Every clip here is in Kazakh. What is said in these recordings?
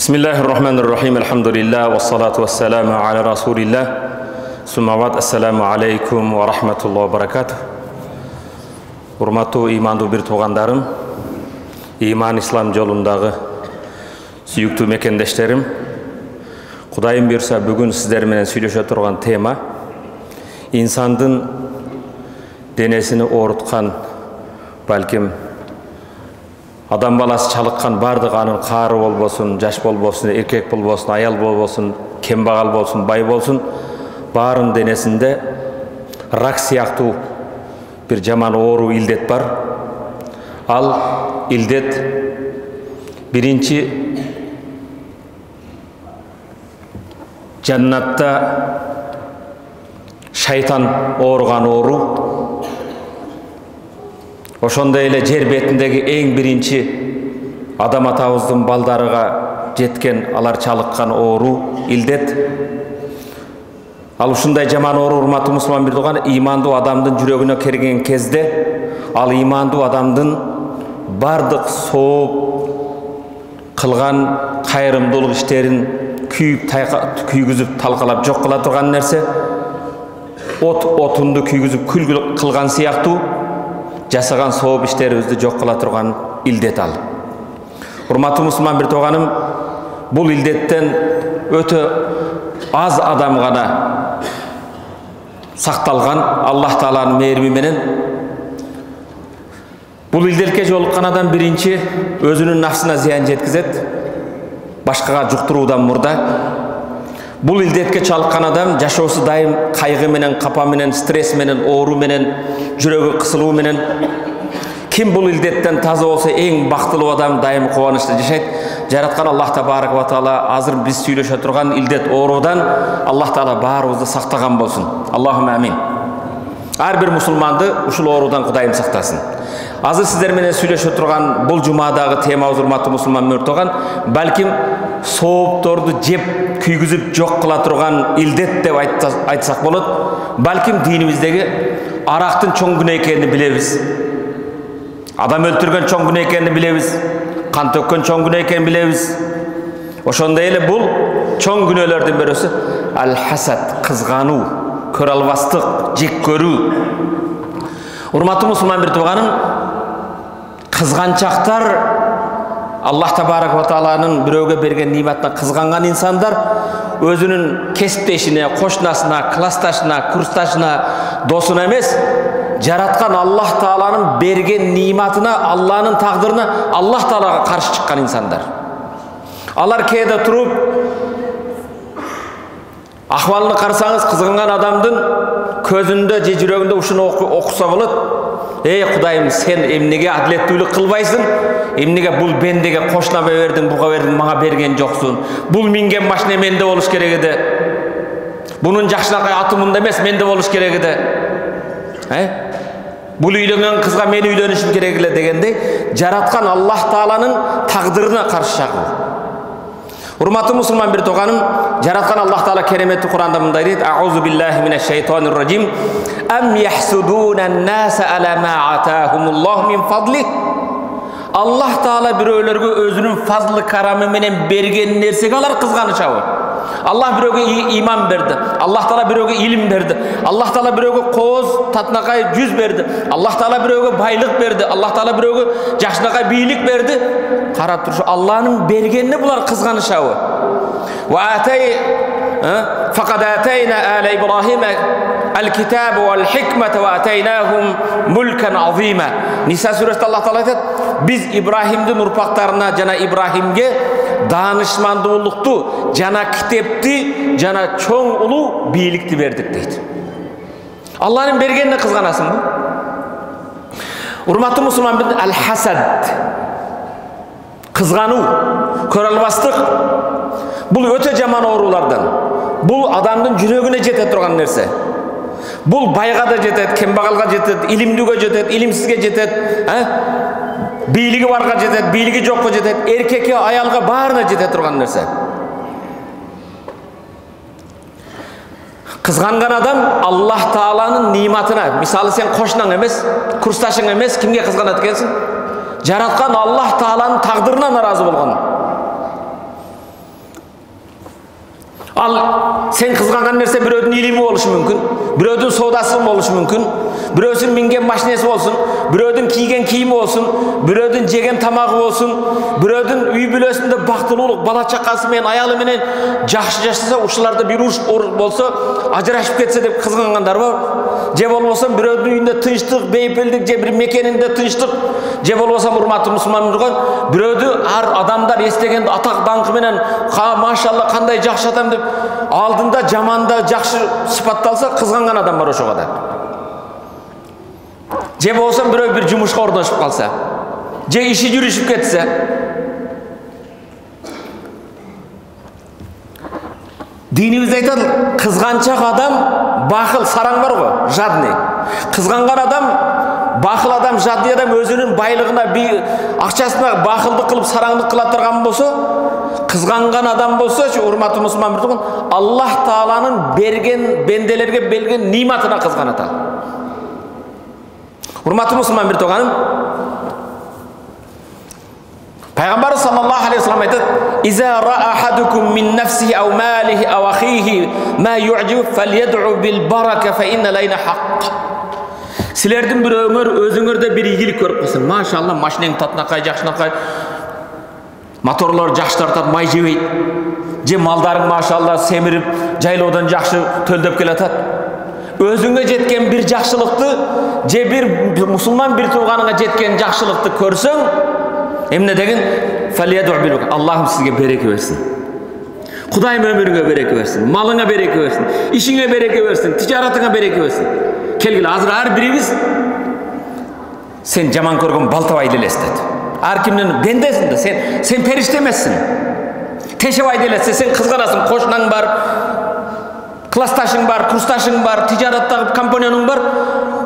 Bismillahirrahmanirrahim. Elhamdülillah ve salatu ve selamu ala Rasulillah. Summavat assalamu alaikum ve rahmatullahi ve barakatuh. Hurmatlı imanды bir tuğandarım, iman İslam yolunдағы sүйікті mekendештерім, Құдайым бұйырса бүгін сіздермен сөйлесе тұрған тема insandың денесini орытқан, бәлкім адам баласы чалыққан бардық анын қары болбосын, жаш болбосын, еркек болбосын, аял болбосын, кембағал болсын, бай болсын, барын денесінде рак сияқты bir жаман оору илдет бар. Ал илдет биринчи жаннатта шайтан ооруган оору. Ошондой эле жер бетиндеги эң биринчи адам атабыздын балдарыга жеткен алар чалыккан оору илдет. Ал ушундай жаман оору, урматтуу мусулман бирдиган, имандуу адамдын жүрөгүнө кирген кезде ал имандуу адамдын бардык сооп кылган кайрымдуулук иштерин күйгүзүп талкалап жок кыла турган нерсе, отунду күйгүзүп күл кылган сыяктуу жасаган сооп иштерибизди жок кыла турган илдет ал. Урматтуу мусулман бир тууганым, бул илдеттен өтө аз адам гана сакталган Аллах Тааланын мээрими менен. Бул илдетке жолуккан адам биринчи өзүнүн нафсына зыян жеткизет, башкага жуктуруудан мурда. Бул илдетке чалыккан адам жашоосу дайым кайгы менен, капа менен, стресс менен, оору менен, жүрөгү кысылуу менен. Ким бул илдеттен таза болсо эң бактылуу адам, дайым кубанычта жашайт. Жараткан Аллах Табарак ва Таала азыр биз сүйлөшө турган илдет оорудан Аллах Таала баарыбызды сактаган болсун. Аллахумма амин. Ар бир мусулманды ушул оорудан Кудайым сактасын. Азыр сиздер менен сүйлөшө турган бул жумадагы темабыз, урматтуу мусулман мөртөган, балким соопторду жеп күйгүзүп жок кыла турган илдет деп айтсак болот. Балким динибиздеги арактын чоң күнөө экенин билебиз. Адам өлтүргөн чоң күнөө экенин билебиз. Кан төккөн чоң күнөө экенин билебиз. Ошондой эле бул чоң күнөөлөрдүн бирөөсү ал-хасад, кызгануу, көрө албастык, жек көрүү. Урматтуу мусулман бир тууганым, кызганчактар Аллах Табарак ва Тааланын бирөөгө берген ниматына кызганган инсандар өзүнүн кесиптешине, кошунасына, классташына, курсташына, досуна эмес, жараткан Аллах Тааланын берген ниматына, Алланын тагдырына, Аллах Таалага каршы чыккан инсандар. Алар кээде туруп ахвалын карасаңыз, кызганган адамдын көзүндө же жүрөгүндө ушуну окуса болот. Эй Кудайым, сен эмнеге адилеттүүлүк кылбайсың? Эмнеге бул бендеге кошунама бердиң, буга бердиң, мага берген жоксуң? Бул минген машина менде болуш керек эди. Бунун жакшынакай аты мында эмес, менде болуш керек эди. Бул үйлөнгөн кызга мен үйлөнүшүм керек эле дегендей, жараткан Аллах Тааланын тагдырына каршы чыгуу. Урматтуу мусулман бир тууганым, жараткан Аллах Таала кереметтүү Куранда мындай дейт: Аузу биллахи минеш-шайтонир ражим. Ам яхсудунан-наса ала ма атахумуллаху мин фадли. Аллах Таала бирөөлөргө өзүнүн фазлы карамы менен берген нерсеге алар кызганышабы? Аллах бирөөгө иман берди. Аллах Таала бирөөгө илим берди. Аллах Таала бирөөгө кооз, татынакай жүз берди. Аллах Таала бирөөгө байлык берди. Аллах Таала бирөөгө жакшынакай бийлик берди. Карап туруш, Алланын бергенине булар кызганышабы? Ва атай фақад атайна ала Ибрахима al-kitaba wal-hikmata wa ataynahum mulkan azima. Nisa surasында Аллах Таала айтат: Biz İbrahim'din urpaqtarına, jana İbrahim'ge danışmandуулукту, жана китепти, жана чоң улуу бийликти бердик дейт. Алланын бергенине кызганасыңбы? Урматтуу мусулман, ал-хасад, кызгануу, көрө албастык, бул өтө жаман оорулардан. Бул адамдын жүрөгүнө жете турган нерсе. Бул байга да жетет, кембагалга жетет, илимдүүгө жетет, илимсизге жетет, бийлиги барга жетет, бийлиги жокко жетет, эркекке, аялга баарына жете турган нерсе. Кызганган адам Аллах Тааланын ниматына, мисалы сен кошунаң эмес, курсташың эмес, кимге кызганат экенсиң? Жараткан Аллах Тааланын тагдырына наразы болгон. Al sen kızганған нәрсе біреудің илimi болушу мүмкін, біреудің саудасы болушу мүмкін, біреудің мінген машинесі болсын, біреудің киген киімі болсын, біреудің жеген тамағы болсын, біреудің үй бүлесінде бақтылуулық бала чақасымен аялыменен жақсы жашаса, ушыларда бір уруш болса, ажырашып кетсе деп кызгангандар бар. Же болбосо біреудің үйінде тынчтык, бейпилдик, же бір мекенінде тынчтык, же болбосо урматтуу мусулман болгон, біреуді ар адамдар естеген атак даңкы менен, машалла кандай жакшы адам деп алдында жаманда жақсы сыпатталса, кызганган адам бар ошого да. Же болсо бирөө бир жумушка орношуп калса, же иши жүрүшүп кетсе, динибиз айтат, кызганчак адам бахыл сараң бар го, жадный. Кызганган адам, бахыл адам, жадный адам өзүнүн байлыгына, акчасына бахылдык кылып, сараңдык кыла турган болсо, кызганган адам болсо, урматтуу мусулман бирдигин, Аллах Тааланын берген бенделерге берген ниматына кызганат ал. Урматтуу мусулман бирдигин, Пайгамбар саллаллаху алейхи ва саллям айтат: "Иза ра ахадукум мин нафсихи ау малихи ау ахихи ма ю'джиб фальяд'у бил барака фа инна лайна хақ." Силердин бирөөңөр өзүңөрдө бир ийгилик көрүп калсын. Машалла, машинең татынакай, жакшынакай, моторлор жакшы тартат, май жебейт. Же малдарың машалла семирип, жайлоодон жакшы төлдөп келатат. Өзүңө жеткен бир жакшылыкты, же бир мусулман бир тууганыңа жеткен жакшылыкты көрсөң, эмне деген? Фалияду билук. Аллахым сизге береке берсин. Кудайым өмүрүңө береке берсин, малыңа береке берсин, ишиңе береке берсин, тижаратыңа береке берсин. Келгиле, азыр ар бирибиз сен жаман көргөн балтабай элестет. Ар кимдин бендесин да, сен периште эмессиң. Тешебай элестет, сен кызганасың, кошунаң бар, классташың бар, курсташың бар, тижараттагы компанияның бар,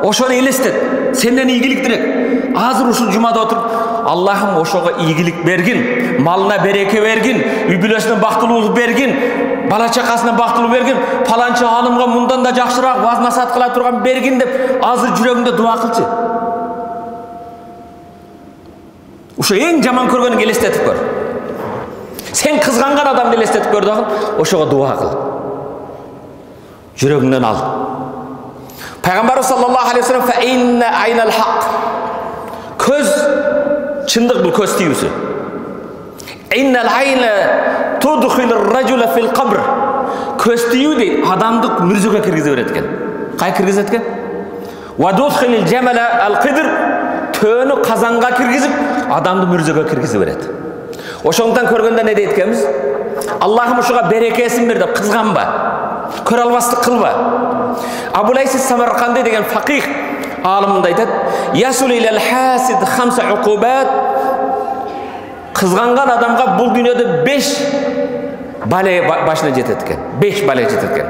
ошону элестет. Сенден ийгилик тилек. Азыр ушул жумада отуруп, Аллахым ошого ийгилик бергин, малына береке бергин, үй бүлөсүнө бактылуулук бергин, бала чакасына бактылуу бергин, паланчы алымга мындан да жакшыраак ваз насаат кыла турган бергин деп азыр жүрөгүңдө дуа кылчы. Ошо эң жаман көргөнүңдү элестетип көр. Сен кызганган адамды элестетип көр дагы, ошого дуа кыл. Жүрөгүңдөн ал. Пайгамбар саллаллаху алейхи ва саллям: "Фа инна айнал хақ." Көз чындык, бул көз тийүүсү. Иннал айна tudkhilur rajula fil qabr. Көз тийүү дейт, адамды мүрзөгө киргизе берет экен. Кай киргизет экен? Wa tudkhilul jamala al-qidr. Төөнү казанга киргизип, адамды мүрзөгө киргизе берет. Ошондон көргөндө не дейт экенбиз? Аллахым ошого берекесин бер деп кызганба. Көрө албастык кылба. Абулайс Самарканди деген факих алымында айтат: "Ясул илал хасид хамса уқубат." Кызганган адамга бул дүйнөдө 5 бале башына жетет экен. 5 бале жетет экен.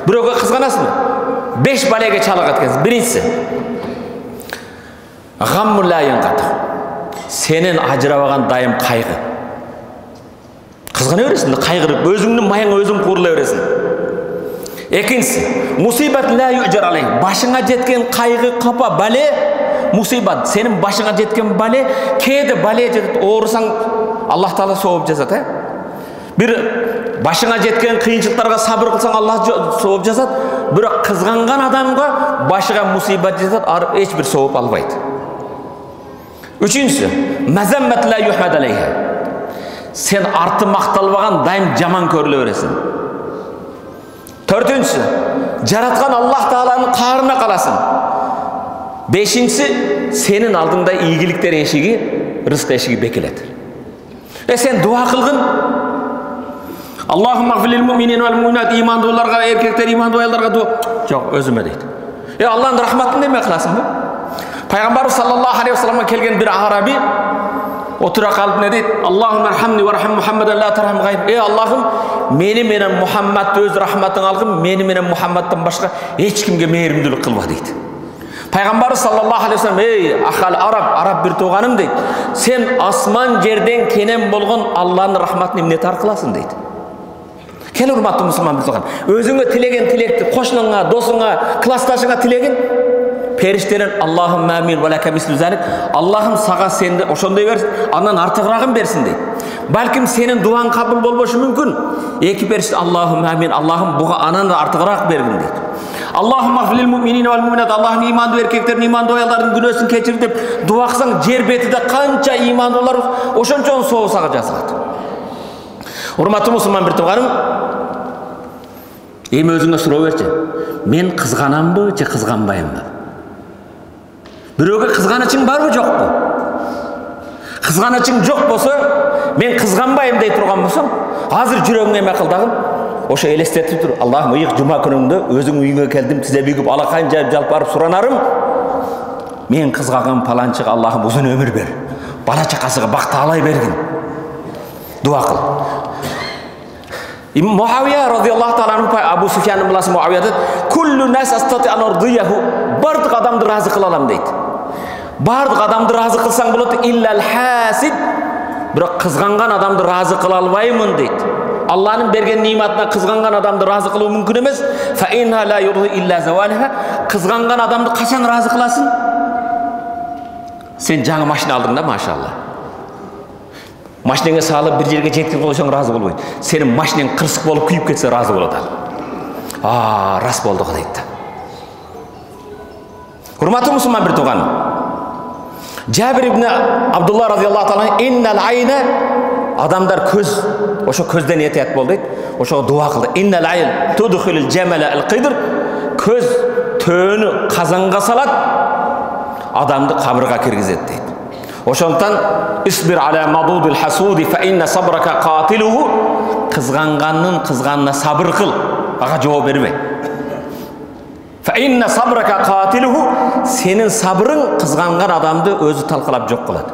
Бирөөгө кызганасыңбы? 5 балеге чалыгат экен. Биринчиси: гамму ла янкат. Сенен ажырабаган дайым кайгы. Кызгана бересиң, кайгырып, өзүңдүн майыңа өзүң куурула бересиң. Экинчиси: мусибат ла юджар алей. Башыңа жеткен кайгы, капа, бале, мусибат. Сенин башыңа жеткен бале, кээде бале жетет, оорусаң Аллах Таала сооп жазат, Бир башыңа жеткен кыйынчылыктарга сабыр кылсаң Аллах сооп жазат, бирок кызганган адамга башыга мусибат жетет, ар эч бир сооп албайт. Үчүнчүсү: мазаммат ла юхмад алейха. Сен арты макталбаган, дайым жаман көрүлө бересиң. Төртүнчүсү: жараткан Аллах Тааланын каарына каласың. Бешинчиси: сенин алдыңда ийгиликтер эшиги, рызык эшиги бекилет. Сен дуа кылгын. Аллахумма гфир лил муъминина вал муъминат. Имандууларга, эркектер, имандуу аялдарга дуа. Жок, өзүмө дейт. Аллахтын рахматын неме кыласыңбы? Пайгамбар саллаллаху алейхи ва салламга келген бир араби отура калып не дейт? Аллахумма архамни ва архам Мухаммадан ла тархам гайр. Аллахым, мени менен Мухаммадты өз рахматың алгын, мени менен Мухаммадтан башка эч кимге мээримдүүлүк кылба дейт. Пайгамбар саллаллаху алейхи ва саллям: ахал араб бир тууганым дейт. Сен асман жерден кенен болгон Аллахтын рахматын эмне таркыласың дейт. Кел урматтуу мусулман бир тууган, өзүңө тилеген тилекти кошунуңа, досуңа, классташыңа тилеген, периштелер Аллахумма амин ва лака мислу залик. Аллахым сага сенде ошондой берсин, андан артыгырагын берсин дейт. Балким сенин дуаң кабыл болбошу мүмкүн. Эки периште Аллахумма амин, Аллахым буга анан артыгыраак бергин дейт. Аллахумма гфир лил муъминина вал муъминат, Аллахым имандуу эркектердин, имандуу аялдардын күнөөсүн кечир деп дуа кылсаң, жер бетиде канча имандуулар ошончо соо сага жазылат. Урматтуу мусулман бир тууганым, эми өзүңө суроо берчи. Мен кызганамбы же кызганбаймбы? Бирөөгө кызганычың барбы жокпу? Кызганычың жок болсо, мен кызганбайм дей турган болсоң, азыр жүрөгүңө эме кыл дагы. Ошо элестетип тур. Аллахым, ыйык жума күнүндө өзүң үйүңө келдим, тизе бүгүп алакайын жайып жалп барып суранарым. Мен кызгаган паланчыга Аллахым узун өмүр бер. Бала чакасыга бакты алай бергин. Дуа кыл. Muaviya radıyallahu ta'ala anhu Abu Sufyan'ın balası Muaviya dedi. Kullu nas astati an ardiyahu. Bardık adamdı razı kılalam deydi. Bardık adamdı razı kılsan buladı illal hasid. Biroq kızgangan adamdı razı kıla albaymın deydi. Allah'ın bergen nimetine kızgangan adamdı razı kılуу mümkün emes. Fa inna la yurdi illa zawalaha. Kızgangan adamdı kaçan razı kılasın? Sen жаңы машина алдың да, машалла. Машинаңа салып bir жерге жеткип койсоң разы болбойт. Сенин машинаң кырсык болуп күйүп кетсе разы болот ал. Рас болду го дейт. Урматтуу мусулман бир тууган. Жабир ибн Абдулла радıyallahu ta'ala innal ayna адамдар көз, ошо көздөн этият бол дейт. Ошого дуа кылды. Innal ayn tudkhilul jamala al-qidr. Көз төөнү казанга салат, адамды кабырга киргизет дейт. Ошондон исбир аля мадудил хасуди фа инна сабрака катилуху. Кызганганнын кызганына сабыр кыл, ага жооп бербе. Фа инна сабрака катилуху. Сенин сабырың кызганган адамды өзү талкалап жок кылат.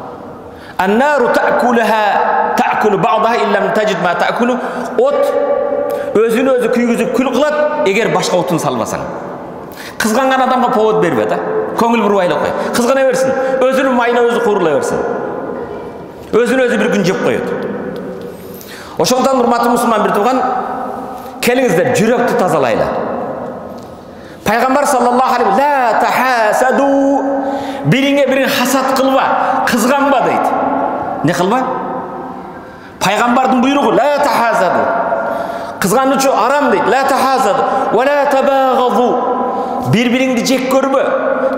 Аннару ta'kulu ba'daha illam tajid ma ta'kulu. От өзүн өзү күйгүзүп күл кылат, эгер башка отун салбасаң. Кызганган адамга повод бербе да. Көңүл бурбайлап кой. Кызгана берсин. Өзүнүн майына өзү куурула берсин. Өзүн өзү бир күн жеп коет. Ошондон урматтуу мусулман бир тууган, келиңиздер жүрөктү тазалайлы. Пайгамбар саллаллаху алейхи ла тахасаду. Бириңе бирин хасад кылба, кызганба дейт. Не кылба? Пайгамбардын буйругу ла тахасаду. Кызганычуу арам дейт. Ла тахасаду ва ла табагазу. Bir-biringdi жек көрбө,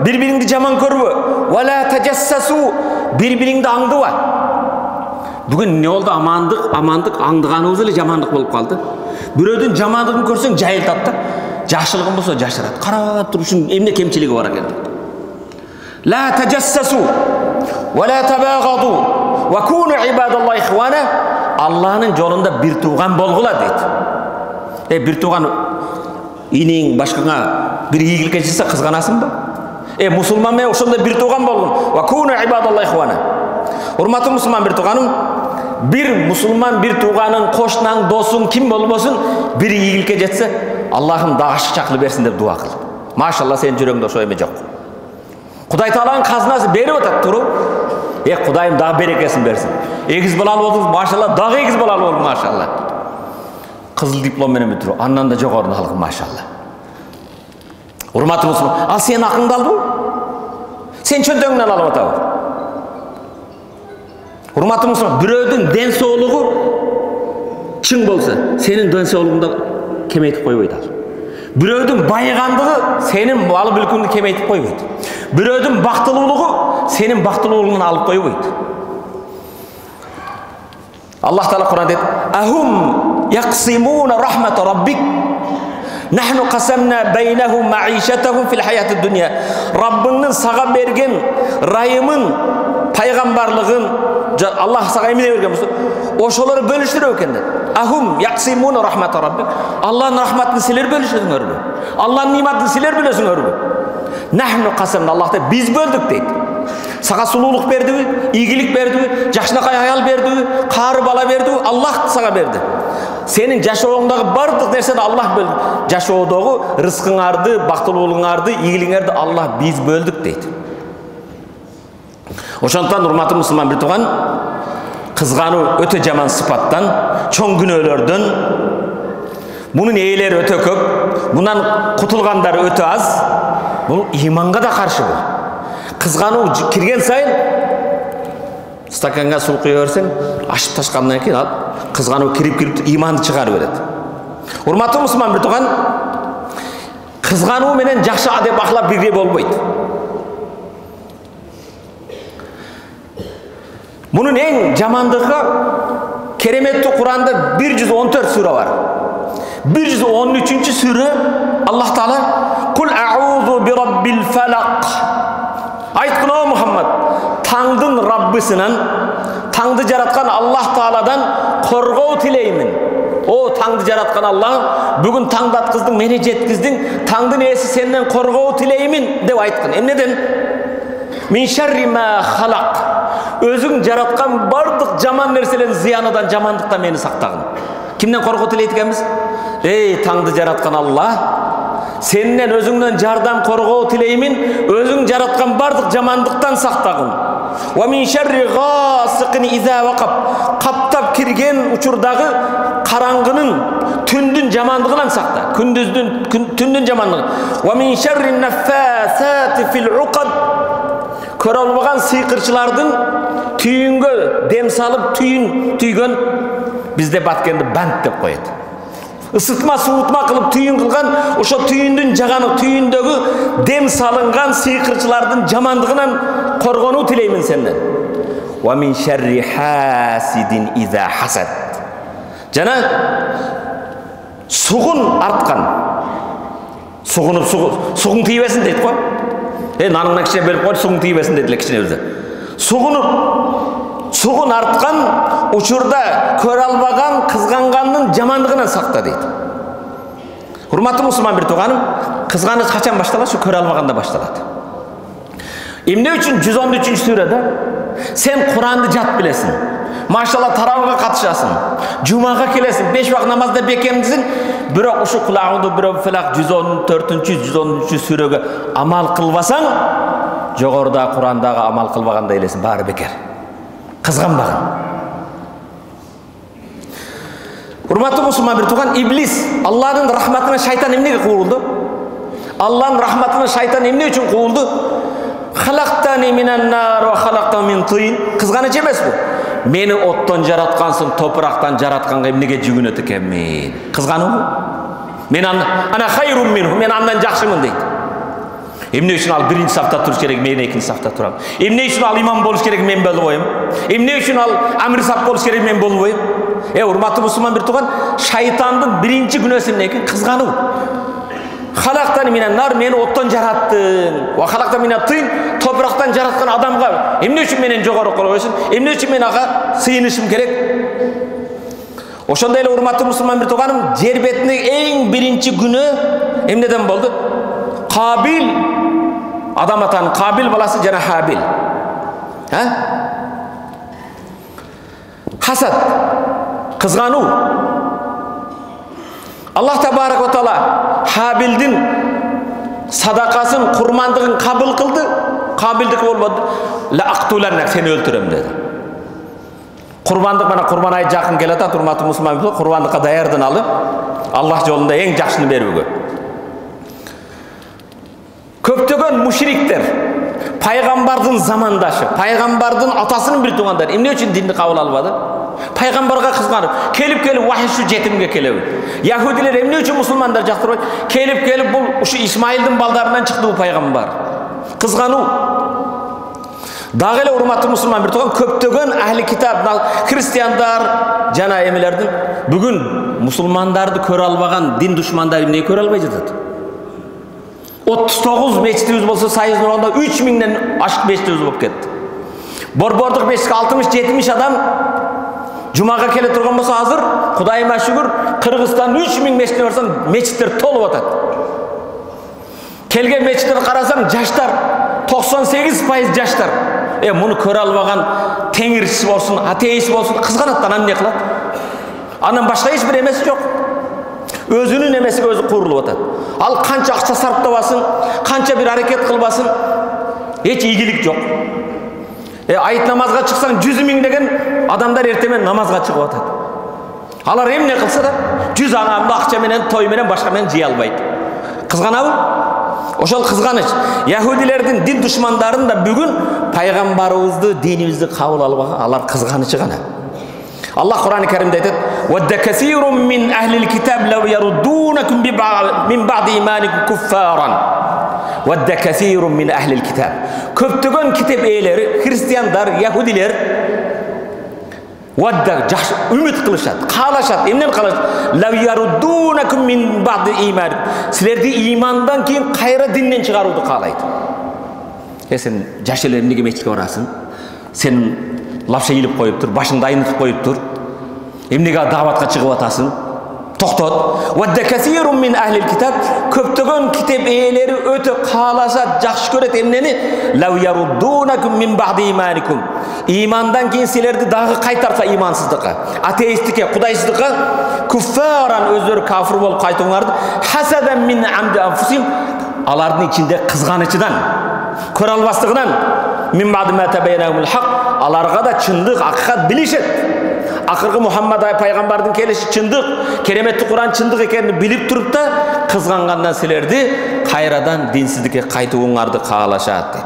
bir-biringdi жаман көрбө. Ва ла тажассасу. Bir-бириңди аңдыба. Бүгүн не болду? Амандык аңдыганыбыз эле жамандык болуп калды. Бирөөдүн жамандыгын көрсөң жайылтат да. Жакшылыгын болсо жашырат. Карап турушун эмне кемчилиги бар экен. لا تجسسوا ولا تباغضوا وكونوا عباد الله إخوانا. Allah'ın жолунда бир тууган болгула дейт. Бир тууган инең башкаңа бир ийгиликке жасаса кызганасыңбы? Мусулман мен ошондой бир тууган болгун. وكونوا عباد الله إخوانا. Урматтуу мусулман бир тууганым, бир мусулман бир тууганын, кошунаң, досуң ким болбосун бир ийгиликке жетсе, Аллахым дагы чакылы берсин деп дуа кыл. Машалла сенин жүрөгүңдө ошо эме жок. Құдай Тааланың қазынасы беріп отат тұру. Құдайым дағы берекесін берсін. Егіз балалы болдыңыз, машалла, дағы егіз балалы болдың, машалла. Қызыл дипломмен бітіру, аннан да жоғарыны алғын, машалла. Урматты мұсылман, ал сен ақыңды алды бұл? Сен чөнтөңнен алып отау. Урматты мұсылман, біреудің ден соолугу чың болса, сенің ден соолугуңда кемейтіп қойбойды ал. Бирөөдүн байыгандыгы сенин малы мүлкүңдү кемейтип койбойт. Бирөөдүн бактылуулугу сенин бактылуулугуңдан алып койбойт. Аллах Таала Кур'анда дейт: "Ахум яқсимуна рахмата раббик. Нахну қасамна байнахум маишатахум фил хаятид дуния." Раббыңдын сага берген райымын, пайгамбарлыгын Аллах сага эмне берген болсо, ошолорду бөлүштүрөт экен дейт. Ахум яқсимуна рахмата раббик. Аллахтын рахматын силер бөлүшөсүңөрбү? Аллахтын ниматын силер бөлөсүңөрбү? Нахну қасамна, Аллах дейт, биз бөлдүк дейт. Сага сулуулук бердиби, ийгилик бердиби, жакшынакай аял бердиби, кары бала бердиби, Аллах сага берди. Сенин жашооңдагы бардык нерсени Аллах бөлдү. Жашоодогу рызкыңарды, бактылуулуңарды, ийгилигиңерди Аллах биз бөлдүк дейт. Ошондон урматтуу мусулман бир тууган, кызгануу өтө жаман сыпаттан, чоң күнөөлөрдөн. Bunun ээлери өтө көп, bundan құтылғандар өтө аз. Бұл иманға да қаршы бұл. Қызғану кірген сайын, стаканға су құя берсең, ашып ташқаннан кейін қызғану кіріп иманды шығарып береді. Урматтуу мұсылман бір туған, қызғану менен жақсы деп ақылап бірге болбойды. Bunun en жамандығы, кереметті Құранда 114 сүре бар. 113 сүре Аллах Таала "Кул аузу би раббил фалақ". Айтқын о Мұхаммад, таңдың Раббысынан, таңды жаратқан Аллах Тааладан қорғау тілеймін. О, таңды жаратқан Аллах, бүгін таңды атқыздың, мені жеткіздің, таңдың иесі сенен қорғау тілеймін деп айтқын. Емнеден? Мин шарри ма халақ. Өзің жаратқан бардық жаман нәрселердің зияныдан, жамандықтан мені сақтағын. Кімнен қорғау тілейді екенбіз? Ей, таңды жаратқан Алла, сенен өзіңнен жардам қорғау тілеймін, өзің жаратқан бардық жамандықтан сақтағын. Ва мин шарри ғасиқин иза вақаб. Қаптап кірген учурдағы қараңғының, түндің жамандығынан сақта. Түндің жамандығы. Ва мин шарри наффасати фил уқад. Көре албаған сиқыршылардың түйінге дем салып түйген бізде баткенді бант деп қояды. Isıtma, суытма қылып түйін қылған, ошо түйіндің жағаны, түйіндегі дем салынған сиқыршылардың жамандығынан қорғану тілеймін сенден. Ва мин шарри хасидин иза хасад. Жана суғын артқан. Суғын тибесін дейді қой. Наныңнан кішіне бөліп қойды, суғын тибесін дейді кішіне өзі. Суғын артқан учурда көре албаған, қызғанғанның жамандығынан сақта дейді. Құрметті мұсылман бір туғаным, қызғаныш қашан башталады? Көре албағанда башталады. Эмне үчүн 113 сүрөдө сен Куранды жат билесиң. Машалла тарауга катышасың. Жумага келесиң, 5 вакыт намазда бекемдисиң. Бирок ушу кулауду бирок филак 114-113 сүрөгө амал кылбасаң, жогоруда Курандагы амал кылбагандай элесиң, баары бекер. Кызганбагын. Урматтуу мусулман бир туган, иблис Аллахтын рахматына шайтан эмнеге куулду? Аллахтын рахматына шайтан эмне үчүн куулду? Халактани минан нар ва халактан мин тин. Кызганыч эмес бу. Мени оттон жараткансың, топурактан жаратканга эмнеге жүгүнөт экенмин? Кызгануу. Мен ана хайрун минху, мен андан жакшымын дейт. Эмне үчүн ал биринчи сафта туруш керек, мен экинчи сафта турам. Эмне үчүн ал имам болуш керек, мен болбойм. Эмне үчүн ал амир сап болуш керек, мен болбойм. Урматтуу мусулман бир туган, шайтандын биринчи күнөөсү эмне экен? Кызгануу. Халактан минан нар, мени оттон жараттың. Ва халактан минан тин, топурактан жараткан адамга эмне үчүн менен жогору койбойсуң? Эмне үчүн мен ага сыйынышым керек? Ошондой эле урматтуу мусулман бир туганым, жер бетиндеги эң биринчи күнөө эмнеден болду? Кабил, адам атанын Кабил баласы жана Хабил. Хасад, кызгануу. Аллах табарак ва таала Хабилдин садакасын, курмандыгын кабыл кылды. Кабилдики болбоду. Ла ақтуланнак, сени өлтүрөм деди. Курмандык мана курман айы жакын келатат, урматтуу мусулман, курмандыкка даярдын алып, Аллах жолунда эң жакшыны берүүгө. Көптөгөн мушриктер, пайгамбардын замандашы, пайгамбардын атасынын бир туугандары эмне үчүн динди кабыл албады? Пайгамбарга кызганып, келип вахишу жетимге келеби. Яхудилер эмне үчүн мусулмандар жактырбайт? Келип бул ушу Исмаилдин балдарынан чыкты бул пайгамбар. Кызгануу. Дагы эле урматтуу мусулман бир тууган, көптөгөн ахли китап, христиандар жана эмелердин бүгүн мусулмандарды көрө албаган дин душмандары эмне көрө албай жатат? 39 мечитибиз болсо, Сайыз Нуронда 3000ден ашык мечитибиз болуп кетти. Борбордук мечитке 60-70 адам жумага келе турган болсо, азыр Кудайыма шүгүр, Кыргызстан 3000 мечитине барсаң, мечиттер толуп атат. Келген мечиттерди карасаң, жаштар 98% жаштар. Муну көрө албаган теңирчиси болсун, атеист болсун, кызганат, анан эмне кылат? Анан башка эч бир эмеси жок. Өзүнүн эмесиге өзү курулуп атат. Ал канча акча сарптабасын, канча бир аракет кылбасын, эч ийгилик жок. Айт намазга чыксаң 100 000 деген адамдар эртемен намазга чыгып атат. Алар эмне кылса да 100 аңамды акча менен, той менен, башка менен жыя албайт. Кызганабы? Ошол кызганыч. Яһудилердин дин душмандарын да бүгүн пайгамбарыбызды, динибизди кабыл албаган алар кызганычы гана. Аллах Кур'ан-ı Kerim'de aytат: "Ve kesirun min ahlil kitab law yaruddunakum min ba'di imanikum kuffaran." Ve kesirun min ahlil kitab. Köptөгөн kitap eğleri, Hristiyanlar, Yahudiler wadda jax ümit kılışat, kalaşat, emnen kalaşat. Law yaruddunakum min ba'di imanikum. Sizlerdi imandan keyin kayra dinden çıgarudu kalaydı. Sen jaşel emnege meçke barasın. Sen lapşa yilip koyup tur, başını dayınıtıp koyup tur. Emnege davatga çıkıp atasın. Toxtot. Wadda kesirun min ahlil kitab. Köptөгөн kitap eğleri öte kalaşat, jax köret emneni. Law yaruddunakum min ba'di imanikum. İmandan keyin sizlerdi dağı kaytarsa imansızlıkka, ateistlikке, kudaysızlıkka, kuffaran özleri kafir bolup kaytыңарды, hasadan min amdi anfusihim, alardın içinde kızganıçıdan, kör albastığından, min ba'di ma tabayyana hak, alarga da çındık, hakikat bilişet. Akırgı Muhammed Peygamber'in kelişi çındık, keremetli Kur'an çındık ekenini bilip durup da kızgangandan sizlerdi kayradan dinsizlikке kaytığыңарды kağalaşat.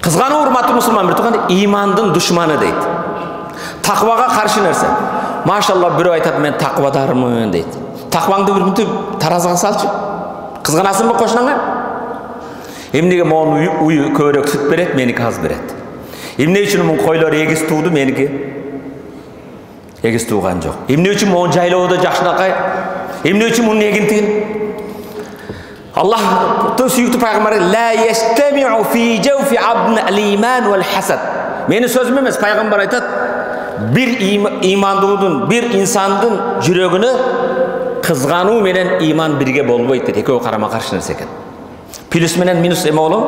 Kızganı urmatı Müslüman bir tuğan imandın düşmanı deydi. Takvaga karşı nerse. Maşallah biri aytat ben takvadarımın deydi. Takvaңды bir müntü tarazıga salçı. Kızganasın mı koşunanga? Emnege moğun uyu körek süt beret, meniki az beret. Emne üçün mun koylar egiz tuğdu, meniki egiz tuğan yok. Emne üçün moğun jaylaoda jaxşınakay. Emne üçün mun egintin. Allah'ın süyüktü Peygamberi la yestemi'u fi cevfi abdin al-iman vel hasad. Meni sözüm emes, Peygamber aytat bir imandığın, bir insandın yüreğini kızganı menen iman birge bolboyt dedi. Ekovi karama karşı nerse eken. Plus menen minus eme oğlum.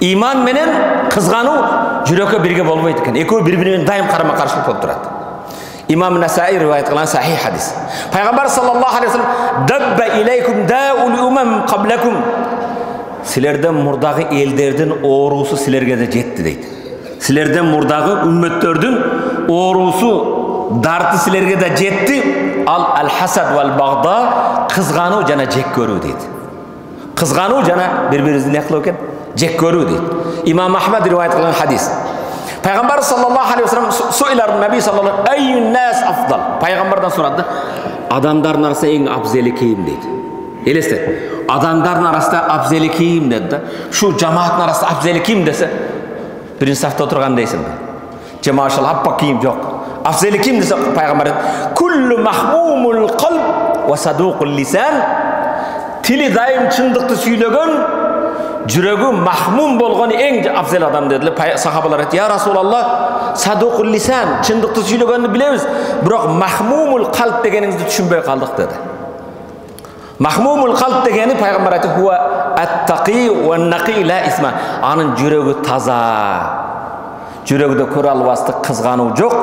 İman menen kızganı yüreğe birge bolboyt eken. Ekovi birbirine daim karama karşılık olup duradi. İmam Nasai rivayet kılan sahih hadis. Peygamber sallallahu aleyhi ve sellem dabbe ileykum da'ul umam qablakum. Silerden murdağı ellerden oğrusu silerge de jetti deydi. Silerden murdağı ümmetlerden oğrusu dartı silerge de jetti. Al hasad vel bagda kızganı jana jek körүү deydi. Kızganı jana birbirinizi ne kılıyor eken? Jek körүү deydi. İmam Ahmed rivayet kılan hadis. Peygamber sallallahu aleyhi ve sellem suilar Nabi sallallahu aleyhi ve sellem eyyün nas afdal. Peygamberden soradı. Adamların arasında en afzeli kim dedi. Eleste. Adamların arasında afzeli kim dedi. Şu cemaatin arasında afzeli kim dese birinci safta oturgan deysin. Cemaat happa kim yok. Afzeli kim dese Peygamber kullu mahmumul kalb ve saduqul lisan. Tili daim çındıkты söylegen Jüregi mahmum bolğan en afzal adam dediler. Sahabalar aytdı: "Ya Rasulullah, saduqul lisan, çındıkты söylegenini bilemiz. Biroq mahmumul qalb degeningizdi düşünbey kaldık" dedi. Mahmumul qalb degeni Peygamber aytdı: "Huwa at-taqi ve naqi la isma." Anın jüregi taza. Jüregide kör albastıq, kızganуу jok.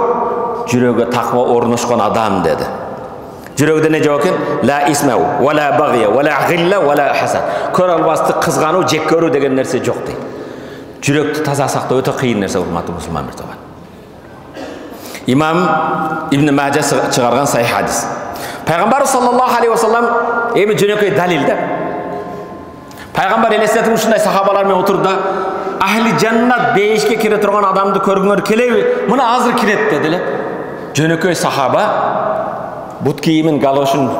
Jürege takva ornaşgan adam dedi. Jürегде ne jok eken? La ismau, ve la bagya, ve la gilla, ve la hasad. Kör albastıq, kızganуу, jek körүү degen nerse jok deydi. Jüregdi taza saktao öte kıyın nerse urmatlı Müslüman bir toban. İmam İbn Majah çıgargan sahih hadis. Peygamber sallallahu aleyhi ve sellem emi jönököy dalilde. Peygamber elesletin uşunday sahabalar men oturdu da ahli cennet beyişke kire turgan adamды körgüңөр kelebi, mına azır kiret dediler. Jönököy sahaba but kiyimin galoşun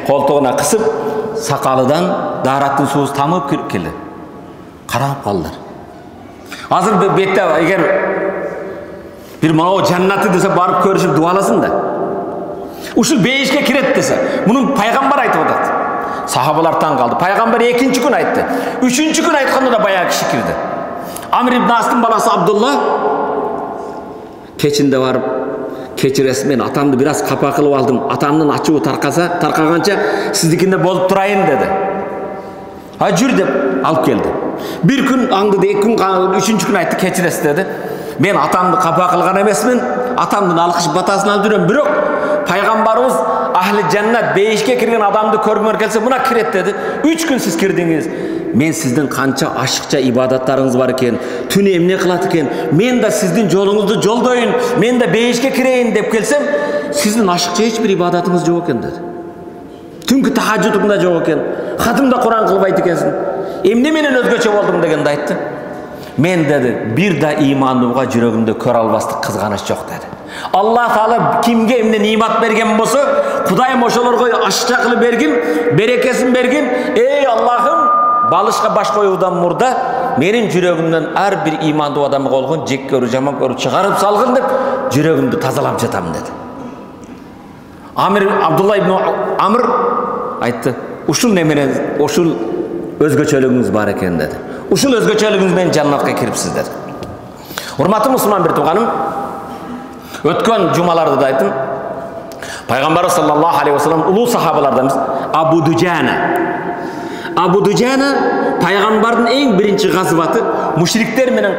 koltuğuna kısıp sakalıdan darattın suuz tamıp keldi. Karap kaldılar. Hazır bette eğer bir mana o cenneti dese barıp körüşüp dualasın da. Uşul beyişke kiret dese. Bunun Peygamber aytып atat. Sahabalar taң kaldı. Peygamber ikinci gün aytты. Üçüncü gün aytkanda da bayağı kişi kirdi. Amr ibn As'ın balası Abdullah keçinde varıp keçiresiz men atamды biraz kapa kılıp aldım. Atamdın açığı tarkagança sizdikinde bolup turayın dedi. Ha jür dep alıp geldi. Bir gün andı da iki gün kaldı. Üçüncü gün aytты keçiresiz dedi. Ben atamdı kapa kılgan emesmin. Atamdın alkış batasını alıp duruyorum. Birok Peygamberimiz ahli cennet beyişke kirgen adamdı körgümer kelse buna kiret dedi. 3 gün siz kirdiniz. мен сіздің қанша ашықша ибадаттарыңыз бар екен, түн эмне кылат экен, мен да сіздің жолуңузду жолдойын, мен да бейишке кирейин деп келсем, сіздің ашықша ешбір ибадатыңыз жоқ екен деді. Түнгі тахажжудың да жоқ екен, хатымда Құран кылбайт экенсиң, эмне менен өзгөчө болдуң дегенди айтты. Мен деді, бир да имануға жүрөгүмдө көрө албастык кызганыч жок деді. Аллах Таала кимге эмне нимат берген болсо, Кудайым ошолорго ашыкча кылып бергин, берекесин бергин. Эй Аллахым, балышка баш коюудан мурда менин жүрөгүмдөн ар бир имандуу адамга болгон жек көрүү, жаман көрүү чыгарып салгын деп жүрөгүмдү тазалап жатам деді. Абдулла ибн Амр айтты, ушул неменен, ушул өзгөчөлүгүңүз бар экен деді. Ушул өзгөчөлүгүңүз менен жаннатка кирипсиздер. Урматтуу мусулман бир тууганым, өткөн жумаларда да айттым, пайгамбар саллаллаху алейхи вассалам улуу сахабалардан Абу Дуджана пайгамбардын эң биринчи газваты, мушриктер менен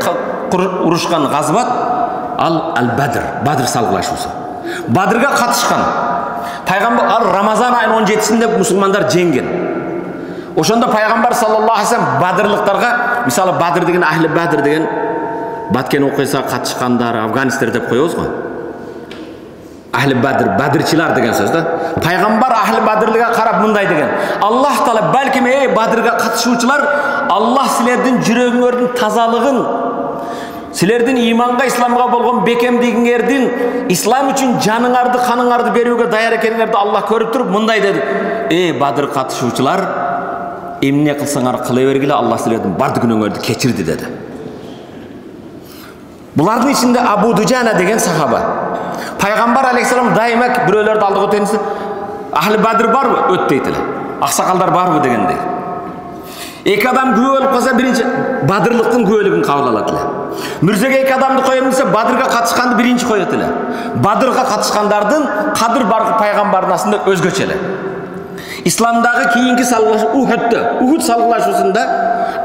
урушкан газват, Бадр салгылашуусу. Бадрга катышкан. Пайгамбар Рамазан айынын 17-синде мусулмандар жеңген. Ошондо пайгамбар саллаллаху алейхи вассалам бадрлыктарга, мисалы Бадр деген Ахли Бадр деген баткен окуясына катышкандар, Афганистер деп коебуз го. Ахли Бадр, бадрчылар деген сөз да. Пайгамбар Ахли Бадрлыга карап мындай деген: Аллах Таала балким эй Бадрга катышуучулар, Аллах силердин жүрөгүңөрдүн тазалыгын, силердин иманга, исламга болгон бекемдигиңердин, ислам үчүн жаныңарды, каныңарды берүүгө даяр экениңерди Аллах көрүп туруп мындай деди: эй Бадр катышуучулар, эмне кылсаңар кыла бергиле, Аллах силердин бардык күнөөңөрдү кечирди деди. Булардын ичинде Абу Дуджана деген сахаба. Пайгамбар алейхиссалам дайыма бирөөлөрдү алдыга өтөнсө, Ахли Бадр барбы? Өт дейт эле. Аксакалдар барбы дегендей. Эки адам күбө болуп калса, биринчи Бадрлыктын күбөлүгүн кабыл алат эле. Мүрзеге эки адамды коем десе, Бадрга катышканды биринчи коет эле. Бадрга катышкандардын кадыр бар пайгамбардын астында өзгөчө эле. Исламдагы кийинки Ухуд салгылашуусунда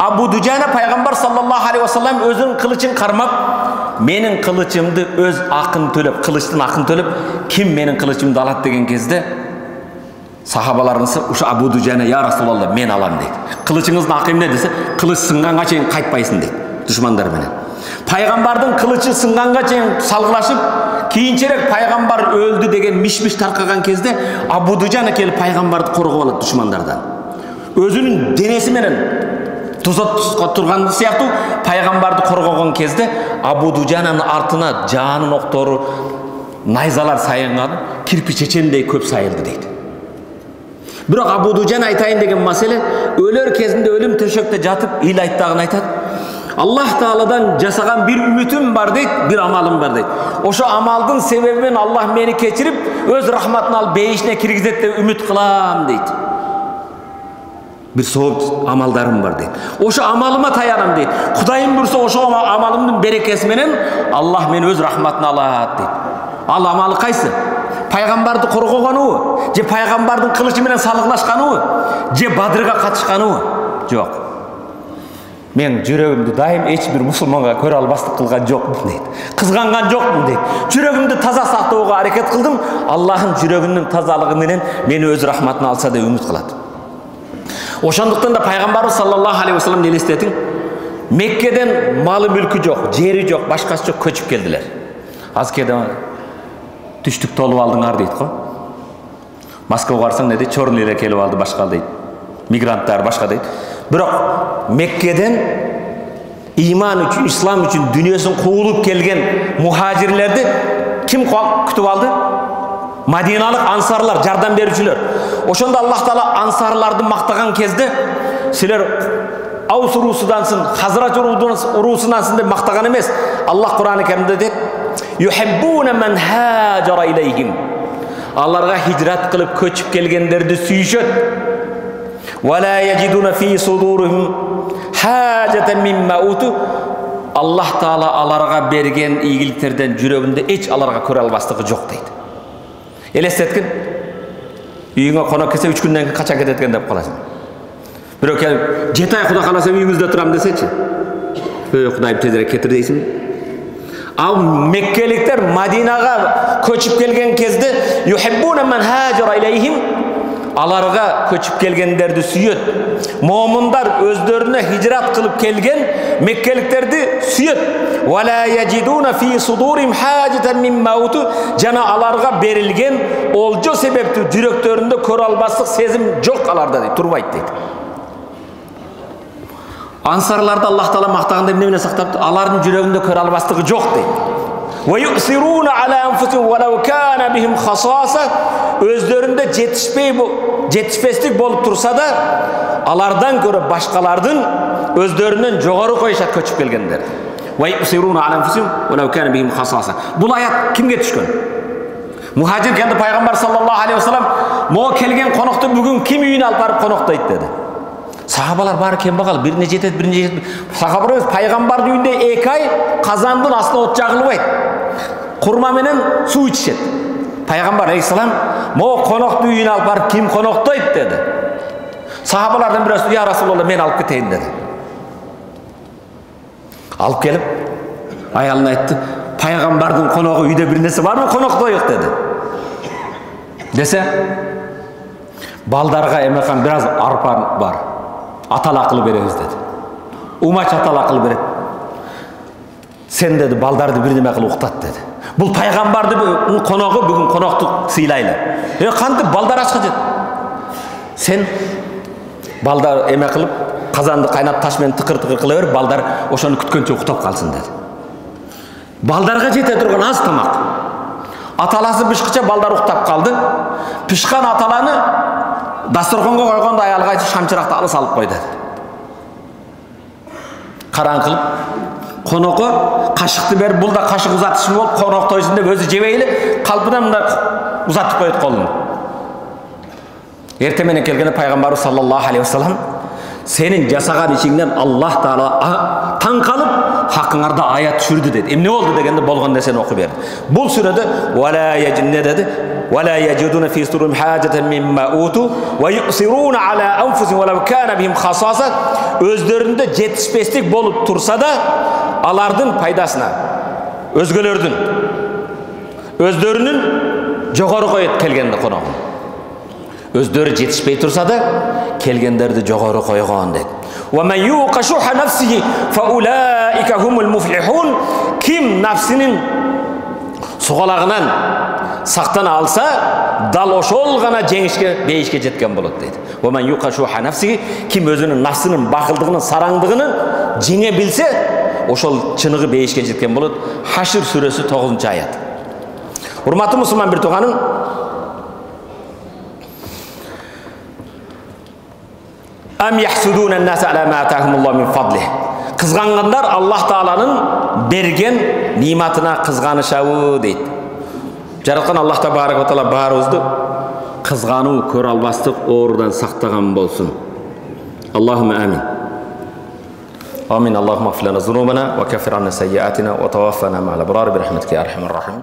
Абу Дуджана пайгамбар саллаллаху алейхи вассалам өзүнүн кылычын кармап, менин кылычымды өз акын төлөп, кылычтын акын төлөп, ким менин кылычымды алат деген кезде сахабаларынсы ушу Абу Дуджана: я Расулалла, мен алам дейт. Кылычыңыздын акы эмне десе, кылыч сынганга чейин кайтпайсың дейт, душмандар менен. Пайгамбардын кылычы сынганга чейин салгылашып, кийинчерээк пайгамбар өлдү деген миш-миш таркаган кезде Абу Дуджана келип пайгамбарды коргоп алат душмандардан. Өзүнүн денеси менен тузатка турган сыяктуу пайгамбарды коргогон кезде Абу Дуджананын артына жанын октору, найзалар сайынган, кирпич чечендей көп сайылды дейт. Бирок Абу Дуджана айтайын деген маселе, өлөр кезинде өлүм төшөктө жатып ил айттагын айтат: Аллах Тааладан жасаган бир үмүтүм бар дейт, бир амалым бар дейт. Ошо амалдын себебинен Аллах мени кечирип, өз рахматын алып бейишине киргизет деп үмүт кылам дейт. Бир сооп амалдарым бар дейт. Ошо амалыма таянам дейт. Кудайым бурса ошо амалымдын берекеси менен Аллах мени өз рахматын алат дейт. Ал амалы кайсы? Пайгамбарды коргогонубу? Же пайгамбардын кылычы менен салгылашканыбы? Же Бадрга катышканыбы? Жок. Мен жүрөгүмдү дайым эч бир мусулманга көрө албастык кылган жокмун дейт. Кызганган жокмун дейт. Жүрөгүмдү таза сактоого аракет кылдым. Аллахын жүрөгүнүн тазалыгы менен мени өз рахматын алса деп үмүт кылат. Ошондуктан да пайгамбарыбыз саллаллаху алейхи вассалам элестетиң, Меккеден малы мүлкү жок, жери жок, башкасы жок, көчүп келдилер. Азкеде түштүк толуп алдыңар дейт го. Москвага барсаң дейт, чорлуйлар келип алды башка дейт. Мигранттар башка дейт. Бирок Меккеден иман үчүн, ислам үчүн дүйнөсүн куулуп келген мухажирлерди ким күтүп алды? Мадиналык ансарлар, жардам берүүчүлөр. Ошондо Аллах Таала ансарларды мактаган кезде, силер Аус уруусунансың, Хазрач уруусунансың деп мактаган эмес. Аллах Кур'ан-ы Каримде дейт: "Юхиббуна ман хаджара илейхим." Аларга хижрат кылып көчүп келгендерди сүйүшөт. "Ва ла яжидуна фи судурихим хаджатан мимма уту." Аллах Таала аларга берген ийгиликтерден жүрөгүндө эч аларга көрө албастыгы жок дейт. Элестеткин, үйүңө конок келсе 3 күндөн кийин качан кетет экен деп каласың. Бирок келип, "7 ай Кудай кааласа үйүңүздө турам" десечи, Кудайым тезирээк кетир дейсиң. Ал Меккеликтер Мадинага көчүп келген кезде, "Юхиббуна ман хаджара илейхим", аларга көчүп келгендерди сүйөт. Момундар өздөрүнө хижрат кылып келген меккеликтерди сүйөт. Вала яжидуна фи судурим хажатан мимма уту, жана аларга берилген олжо себептүү жүрөктөрүндө көрө албастык сезим жок аларда дейт, турбайт дейт. Ансарларды Аллах Таала мактаганда эмне менен сактапты? Алардын жүрөгүндө көрө албастыгы жок дейт. Ва юсируна ала анфусихим валау кана бихим хасаса, өздөрүндө жетишпестик болуп турса да, алардан көрө башкалардын өздөрүнөн жогору коюшат көчүп келгендер. Ва юсируна ала анфусихим валау кана бихим хасаса. Бул аят кимге түшкөн? Мухажир келди, пайгамбар саллаллаху алейхи вассалам, "Мо келген конокту бүгүн ким үйүнө алып барып коноктойт?" деди. Сахабалар бары кембагал, бирине жетет, бирине жетет. Сахабалар пайгамбардын үйүндө 2 ай казандын астына от жагылбайт. Курма менен суу ичишет. Пайгамбар алейхиссалам, "Мо конокту үйүнө алып барып ким коноктойт?" деди. Сахабалардан бирөөсү, "Я Расулалла, мен алып кетейин" деди. Алып келип, аялына айтты, "Пайгамбардын коногу үйдө бир нерсе барбы, коноктоюк" деди. Десе, "Балдарга эмекан бир аз арпа бар. Атала кылып беребиз" деди. Умач атала кылып берет. "Сен" деди, "балдарды бир неме кылып уктат" деди. Бул пайгамбардын коногу, бүгүн конокту сыйлайлы. Кантип балдар ачка жет? Сен балдар эме кылып, казанды кайнап таш менен тыкыр-тыкыр кыла бер, балдар ошону күткөнчө уктап калсын деди. Балдарга жете турган аз тамак. Аталасы бышкыча, балдар уктап калды. Пишкан аталаны дасторконго койгондо аялга айтып, "Шамчыракты алыс алып кой" деди. Караң кылып, конокко кашыкты берип, бул да кашык узатышым болуп, коноктойсун деп өзү жебей эле калпынан мындай узатып коет колун. Эртең менен келгенде пайгамбарыбыз саллаллаху алейхи вассалам, "Сенин жасаган ишиңден Аллах Таала таң калып, хакыңарда аят түшүрдү" деди. Эмне болду дегенде, болгон нерсени окуп берди. Бул сүрөдө "Вала яжинне" деди. "Вала яжидуна фи сурум хажатан мимма уту ва юсируна ала анфусихим валау кана бихим хасаса", өздөрүндө жетишпестик болуп турса да, алардын пайдасына өздөрүнүн жогору коет келгенде коногун. Өздөрү жетишпей турса да, келгендерди жогору койгон дейт. "Ва ман юqa shuha nafsihi fa ulaika humul muflihun", ким нафсинин сугалагынан сактана алса, дал ошол гана жеңишке, бейишке жеткен болот дейт. "Ва ман yuqa shuha nafsihi", ким өзүнүн нафсынын бакылдыгынын, сараңдыгынын жеңе билсе, ошол чыныгы бейишке жеткен болот. Хашр сүрөсү 9-аят. Урматтуу мусулман бир тууганым, "Ам яхсудуна ан-нас ала ма атахумуллаху мин фадлih", кызгангандар Аллах Тааланын берген ниматына кызганышабы дейт. Жараткан Аллах Табарак ва Таала баарыбызды кызгануу, көрө албастык оорудан сактаган болсун. Аллахумма амин. Амин. Аллахумма гфир лана зунубана ва каффир анна сайyiatina ва таваффана мa'ал абрар bi rahmatika ya arhamar rahimin.